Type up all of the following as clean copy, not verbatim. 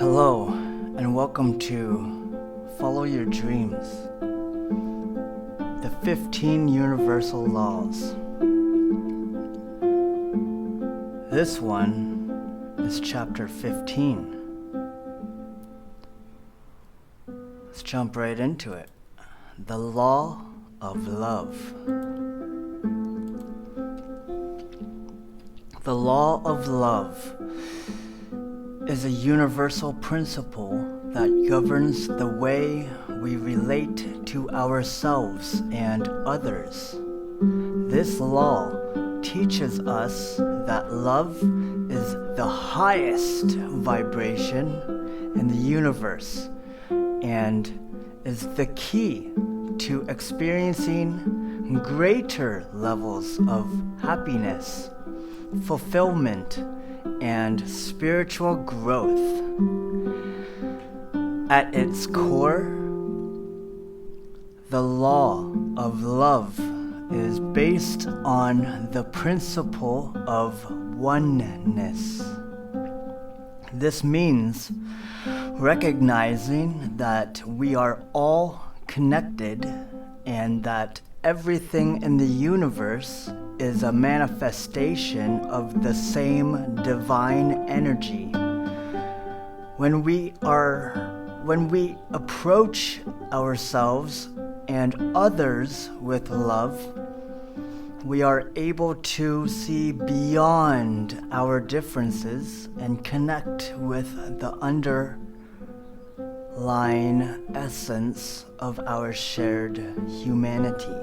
Hello, and welcome to Follow Your Dreams, the 15 Universal Laws. This one is Chapter 15. Let's jump right into it. The Law of Love. The Law of Love is a universal principle that governs the way we relate to ourselves and others. This law teaches us that love is the highest vibration in the universe and is the key to experiencing greater levels of happiness, fulfillment, and spiritual growth. At its core, the law of love is based on the principle of oneness. This means recognizing that we are all connected and that everything in the universe is a manifestation of the same divine energy. When we approach ourselves and others with love, we are able to see beyond our differences and connect with the underlying essence of our shared humanity.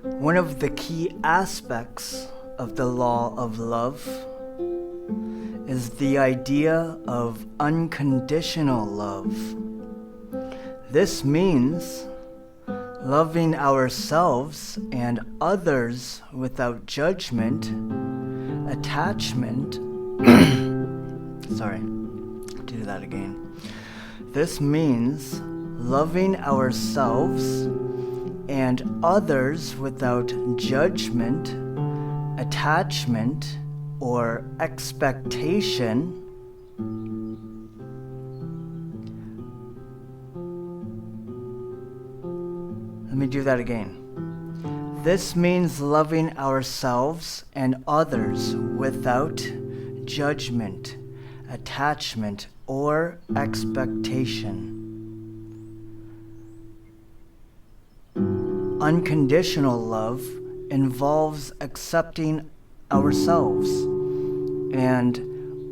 One of the key aspects of the law of love is the idea of unconditional love. This means loving ourselves and others without judgment, attachment. This means loving ourselves and others without judgment, attachment, or expectation. Let me do that again. This means loving ourselves and others without judgment, attachment, or expectation. Unconditional love involves accepting ourselves and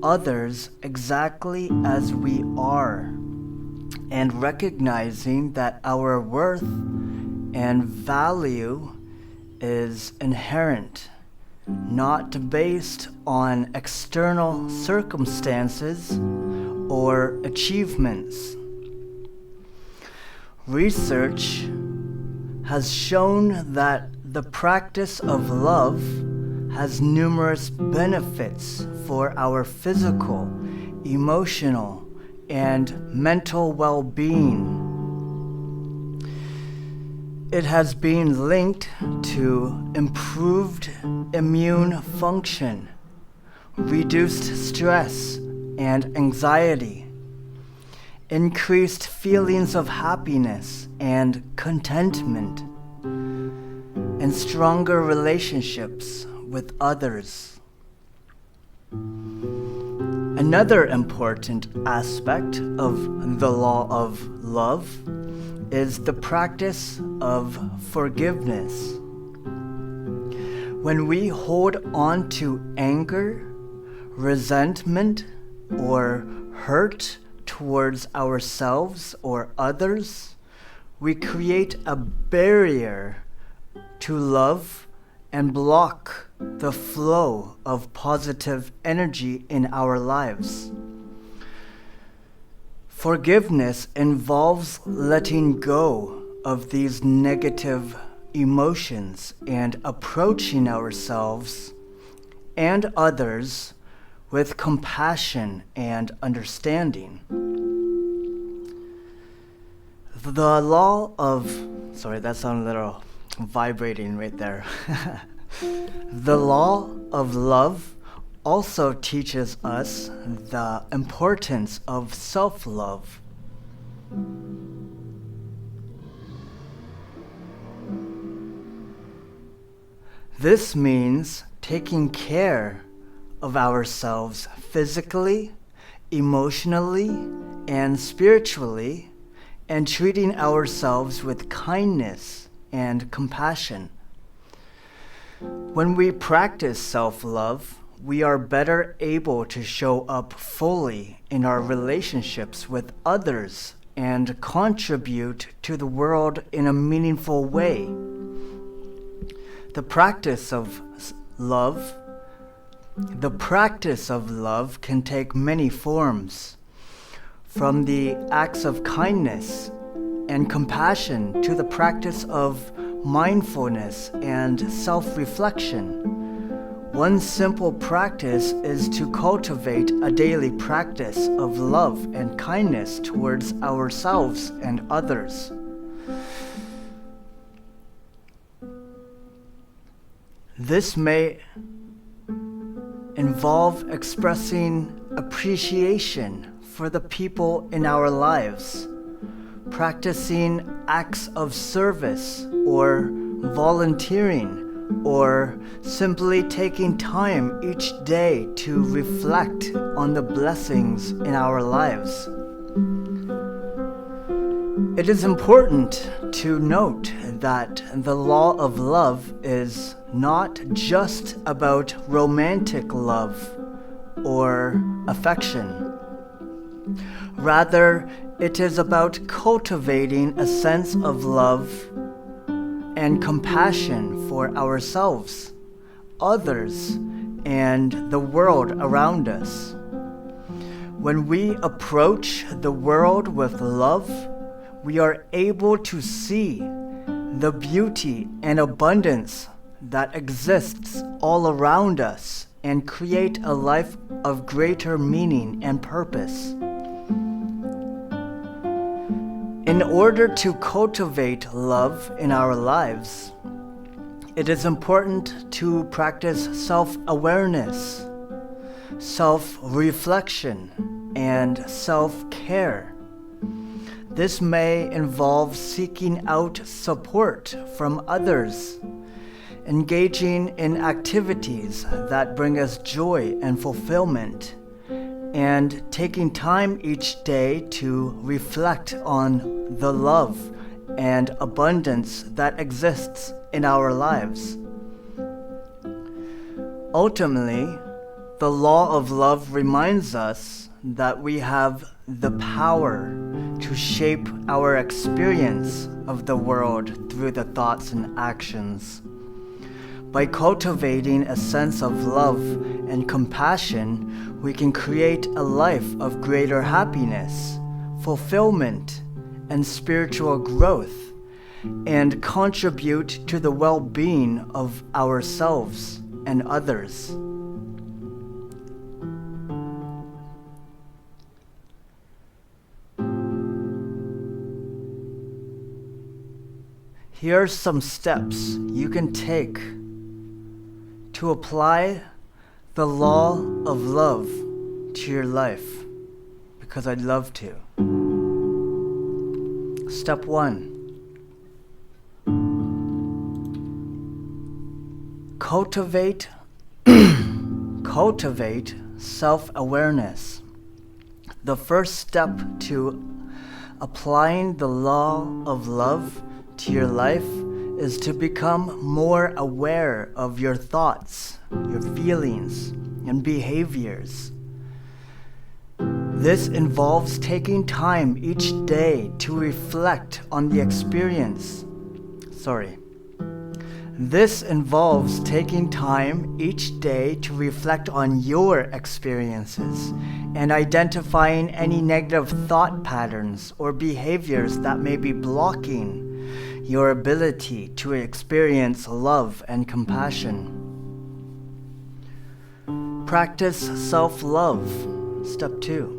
others exactly as we are, and recognizing that our worth and value is inherent, not based on external circumstances or achievements. Research has shown that the practice of love has numerous benefits for our physical, emotional, and mental well-being. It has been linked to improved immune function, reduced stress and anxiety, increased feelings of happiness and contentment, and stronger relationships with others. Another important aspect of the law of love is the practice of forgiveness. When we hold on to anger, resentment, or hurt towards ourselves or others, we create a barrier to love and block the flow of positive energy in our lives. Forgiveness involves letting go of these negative emotions and approaching ourselves and others with compassion and understanding. The law of... Sorry, that sounded a little vibrating right there. The law of love also teaches us the importance of self-love. This means taking care of ourselves physically, emotionally, and spiritually, and treating ourselves with kindness and compassion. When we practice self-love, we are better able to show up fully in our relationships with others and contribute to the world in a meaningful way. The practice of love can take many forms, from the acts of kindness and compassion to the practice of mindfulness and self-reflection. One simple practice is to cultivate a daily practice of love and kindness towards ourselves and others. This may involve expressing appreciation for the people in our lives, practicing acts of service or volunteering, or simply taking time each day to reflect on the blessings in our lives. It is important to note that the law of love is not just about romantic love or affection. Rather, it is about cultivating a sense of love and compassion for ourselves, others, and the world around us. When we approach the world with love, we are able to see the beauty and abundance that exists all around us and create a life of greater meaning and purpose. In order to cultivate love in our lives, it is important to practice self-awareness, self-reflection, and self-care. This may involve seeking out support from others, engaging in activities that bring us joy and fulfillment, and taking time each day to reflect on the love and abundance that exists in our lives. Ultimately, the law of love reminds us that we have the power to shape our experience of the world through the thoughts and actions. By cultivating a sense of love and compassion, we can create a life of greater happiness, fulfillment, and spiritual growth, and contribute to the well-being of ourselves and others. Here are some steps you can take to apply the law of love to your life, because I'd love to. Step 1. Cultivate self-awareness. The first step to applying the law of love to your life is to become more aware of your thoughts, your feelings, and behaviors. This involves taking time each day to reflect on the experience. This involves taking time each day to reflect on your experiences and identifying any negative thought patterns or behaviors that may be blocking your ability to experience love and compassion. Practice self-love. Step 2.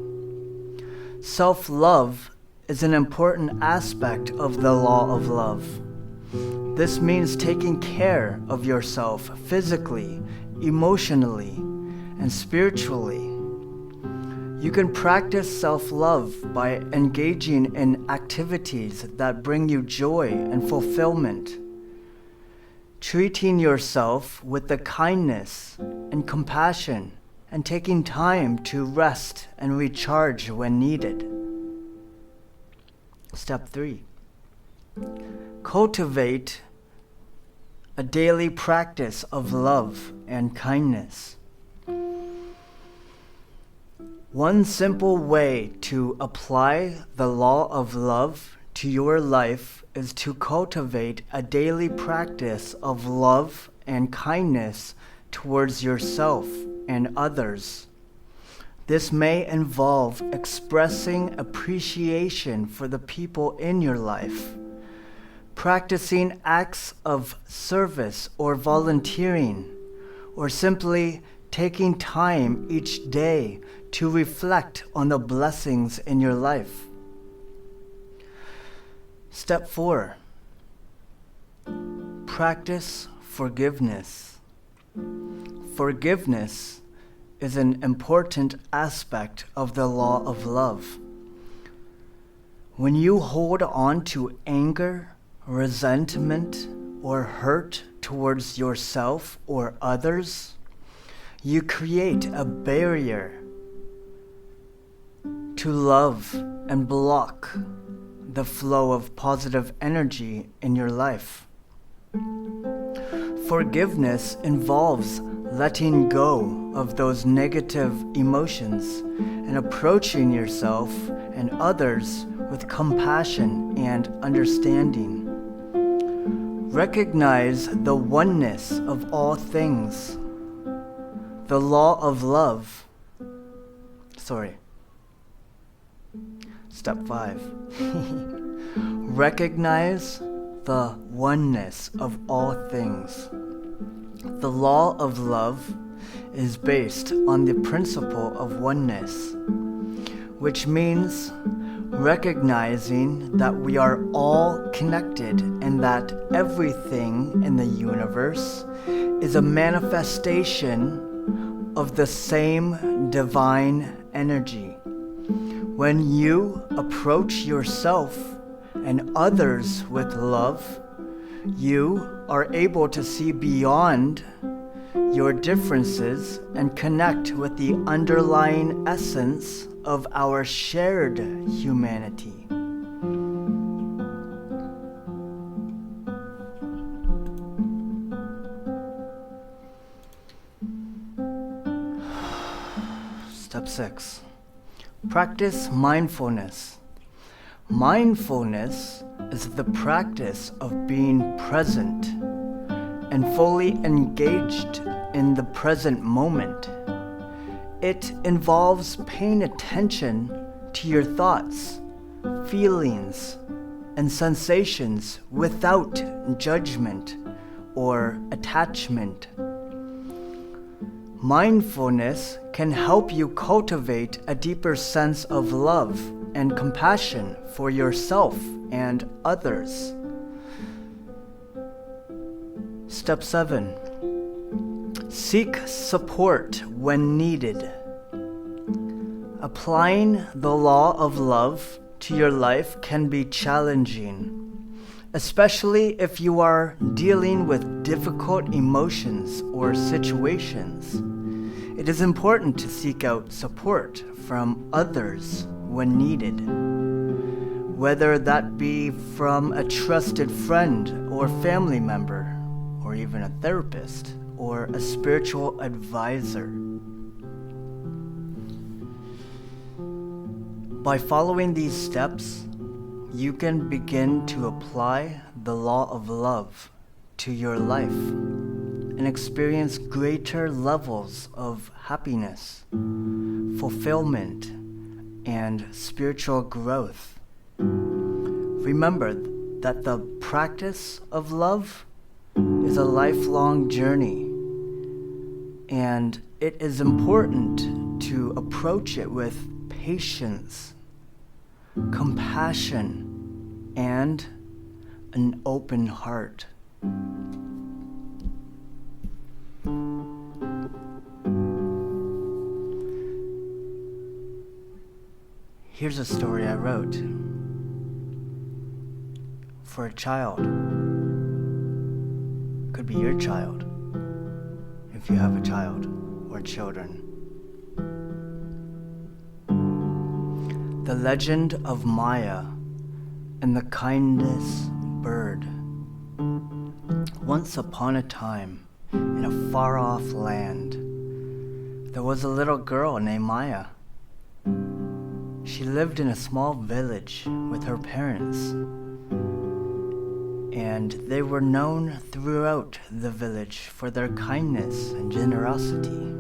Self-love is an important aspect of the law of love. This means taking care of yourself physically, emotionally, and spiritually. You can practice self-love by engaging in activities that bring you joy and fulfillment, treating yourself with the kindness and compassion, and taking time to rest and recharge when needed. Step 3. Cultivate a daily practice of love and kindness. One simple way to apply the law of love to your life is to cultivate a daily practice of love and kindness towards yourself and others. This may involve expressing appreciation for the people in your life, practicing acts of service or volunteering, or simply taking time each day to reflect on the blessings in your life. Step 4. Practice forgiveness. Forgiveness is an important aspect of the law of love. When you hold on to anger, resentment, or hurt towards yourself or others, you create a barrier to love and block the flow of positive energy in your life. Forgiveness involves letting go of those negative emotions and approaching yourself and others with compassion and understanding. Recognize the oneness of all things. The law of love. Step 5. Recognize the oneness of all things. The law of love is based on the principle of oneness, which means recognizing that we are all connected and that everything in the universe is a manifestation of the same divine energy. When you approach yourself and others with love, you are able to see beyond your differences and connect with the underlying essence of our shared humanity. Step 6. Practice mindfulness. Mindfulness is the practice of being present and fully engaged in the present moment. It involves paying attention to your thoughts, feelings, and sensations without judgment or attachment. Mindfulness can help you cultivate a deeper sense of love and compassion for yourself and others. Step 7. Seek support when needed. Applying the law of love to your life can be challenging, especially if you are dealing with difficult emotions or situations. It is important to seek out support from others when needed, whether that be from a trusted friend or family member, or even a therapist or a spiritual advisor. By following these steps, you can begin to apply the law of love to your life and experience greater levels of happiness, fulfillment, and spiritual growth. Remember that the practice of love is a lifelong journey, and it is important to approach it with patience, compassion, and an open heart. Here's a story I wrote for a child. Could be your child, if you have a child or children. The Legend of Maya and the Kindness Bird. Once upon a time, in a far-off land, there was a little girl named Maya. She lived in a small village with her parents, and they were known throughout the village for their kindness and generosity.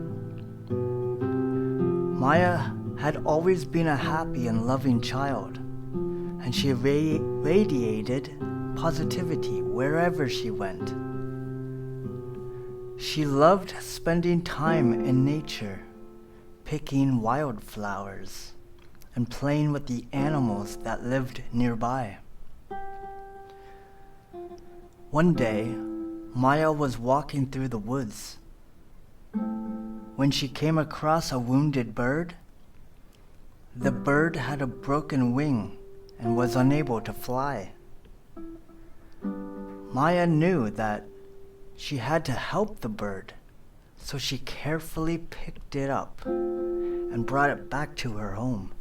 Maya had always been a happy and loving child, and she radiated positivity wherever she went. She loved spending time in nature, picking wildflowers, and playing with the animals that lived nearby. One day, Maya was walking through the woods when she came across a wounded bird. The bird had a broken wing and was unable to fly. Maya knew that she had to help the bird, so she carefully picked it up and brought it back to her home.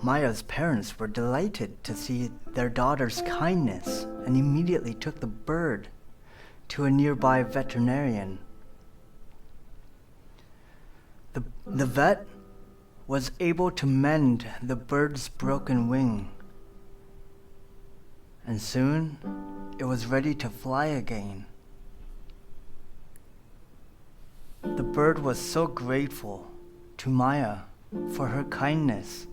Maya's parents were delighted to see their daughter's kindness and immediately took the bird to a nearby veterinarian. The vet was able to mend the bird's broken wing, and soon it was ready to fly again. The bird was so grateful to Maya for her kindness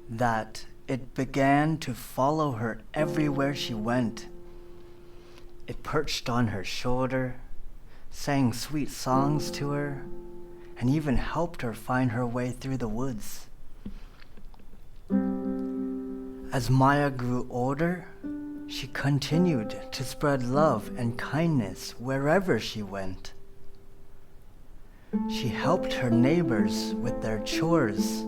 that it began to follow her everywhere she went. It perched on her shoulder, sang sweet songs to her, and even helped her find her way through the woods. As Maya grew older, she continued to spread love and kindness wherever she went. She helped her neighbors with their chores,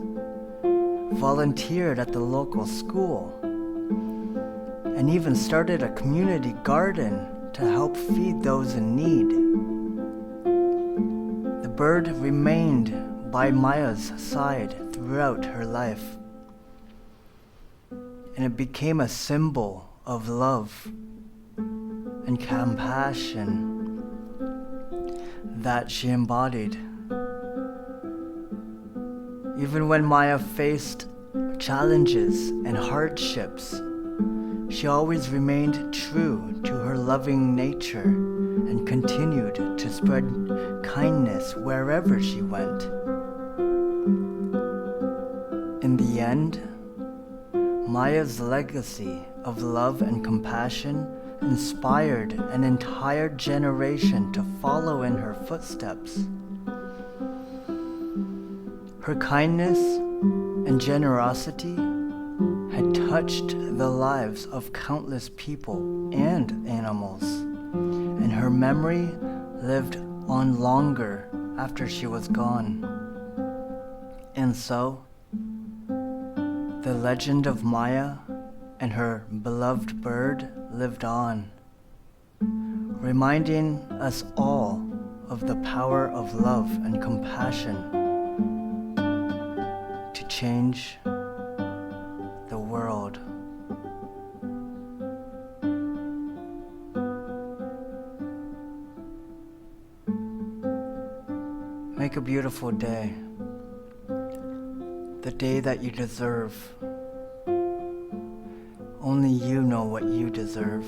volunteered at the local school, and even started a community garden to help feed those in need. The bird remained by Maya's side throughout her life, and it became a symbol of love and compassion that she embodied. Even when Maya faced challenges and hardships, she always remained true to her loving nature and continued to spread kindness wherever she went. In the end, Maya's legacy of love and compassion inspired an entire generation to follow in her footsteps. Her kindness and generosity had touched the lives of countless people and animals, and her memory lived on longer after she was gone. And so, the legend of Maya and her beloved bird lived on, reminding us all of the power of love and compassion to change the world. Make a beautiful day, the day that you deserve. Only you know what you deserve.